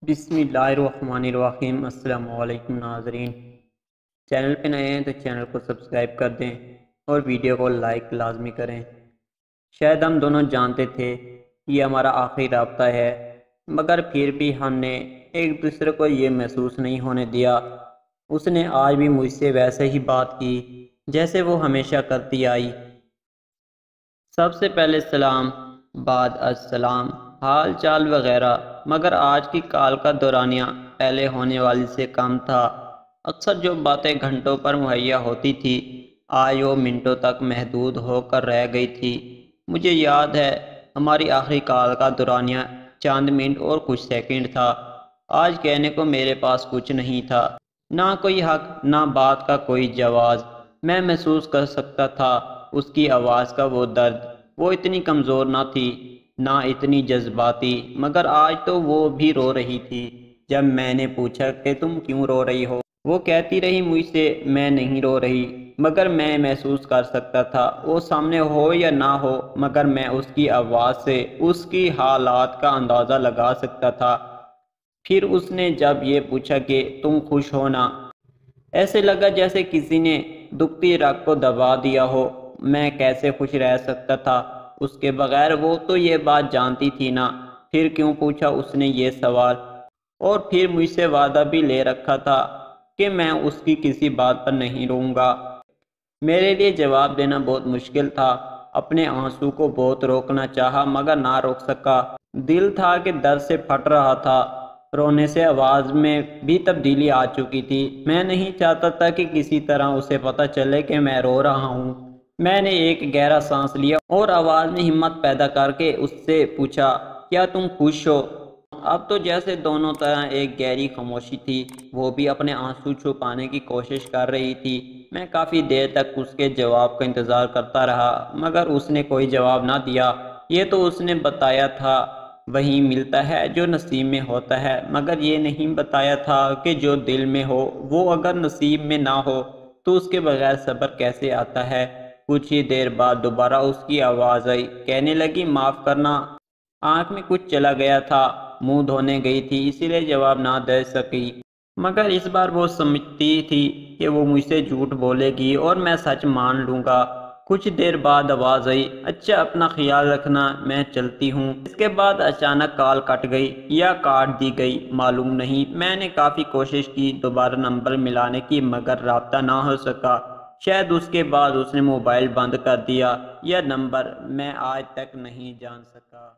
بسم اللہ الرحمن الرحیم۔ السلام علیکم ناظرین، چینل پہ نئے ہیں تو چینل کو سبسکرائب کر دیں اور ویڈیو کو لائک لازمی کریں۔ شاید ہم دونوں جانتے تھے یہ ہمارا آخری رابطہ ہے، مگر پھر بھی ہم نے ایک دوسرے کو یہ محسوس نہیں ہونے دیا۔ اس نے آج بھی مجھ سے ویسے ہی بات کی جیسے وہ ہمیشہ کرتی آئی۔ سب سے پہلے سلام، بعد السلام، حال چال وغیرہ، مگر آج کی کال کا دورانیہ پہلے ہونے والی سے کم تھا۔ اکثر جو باتیں گھنٹوں پر مہیا ہوتی تھی آج وہ منٹوں تک محدود ہو کر رہ گئی تھی۔ مجھے یاد ہے ہماری آخری کال کا دورانیہ چند منٹ اور کچھ سیکنڈ تھا۔ آج کہنے کو میرے پاس کچھ نہیں تھا، نہ کوئی حق، نہ بات کا کوئی جواز۔ میں محسوس کر سکتا تھا اس کی آواز کا وہ درد۔ وہ اتنی کمزور نہ تھی، نہ اتنی جذباتی، مگر آج تو وہ بھی رو رہی تھی۔ جب میں نے پوچھا کہ تم کیوں رو رہی ہو، وہ کہتی رہی مجھ سے میں نہیں رو رہی، مگر میں محسوس کر سکتا تھا وہ سامنے ہو یا نہ ہو، مگر میں اس کی آواز سے اس کی حالات کا اندازہ لگا سکتا تھا۔ پھر اس نے جب یہ پوچھا کہ تم خوش ہو نا، ایسے لگا جیسے کسی نے دکھتی رگ کو دبا دیا ہو۔ میں کیسے خوش رہ سکتا تھا اس کے بغیر؟ وہ تو یہ بات جانتی تھی نا، پھر کیوں پوچھا اس نے یہ سوال؟ اور پھر مجھ سے وعدہ بھی لے رکھا تھا کہ میں اس کی کسی بات پر نہیں روں گا۔ میرے لیے جواب دینا بہت مشکل تھا۔ اپنے آنسو کو بہت روکنا چاہا مگر نہ روک سکا۔ دل تھا کہ درد سے پھٹ رہا تھا، رونے سے آواز میں بھی تبدیلی آ چکی تھی۔ میں نہیں چاہتا تھا کہ کسی طرح اسے پتہ چلے کہ میں رو رہا ہوں۔ میں نے ایک گہرا سانس لیا اور آواز میں ہمت پیدا کر کے اس سے پوچھا، کیا تم خوش ہو؟ اب تو جیسے دونوں طرح ایک گہری خاموشی تھی، وہ بھی اپنے آنسو چھپانے کی کوشش کر رہی تھی۔ میں کافی دیر تک اس کے جواب کا انتظار کرتا رہا مگر اس نے کوئی جواب نہ دیا۔ یہ تو اس نے بتایا تھا وہی ملتا ہے جو نصیب میں ہوتا ہے، مگر یہ نہیں بتایا تھا کہ جو دل میں ہو وہ اگر نصیب میں نہ ہو تو اس کے بغیر صبر کیسے آتا ہے۔ کچھ ہی دیر بعد دوبارہ اس کی آواز آئی، کہنے لگی معاف کرنا۔ آنکھ میں کچھ چلا گیا تھا، منہ دھونے گئی تھی اسی لیے جواب نہ دے سکی، مگر اس بار وہ سمجھتی تھی کہ وہ مجھ سے جھوٹ بولے گی اور میں سچ مان لوں گا۔ کچھ دیر بعد آواز آئی، اچھا اپنا خیال رکھنا، میں چلتی ہوں۔ اس کے بعد اچانک کال کٹ گئی یا کاٹ دی گئی معلوم نہیں۔ میں نے کافی کوشش کی دوبارہ نمبر ملانے کی مگر رابطہ نہ ہو سکا۔ شاید اس کے بعد اس نے موبائل بند کر دیا یا نمبر، میں آج تک نہیں جان سکا۔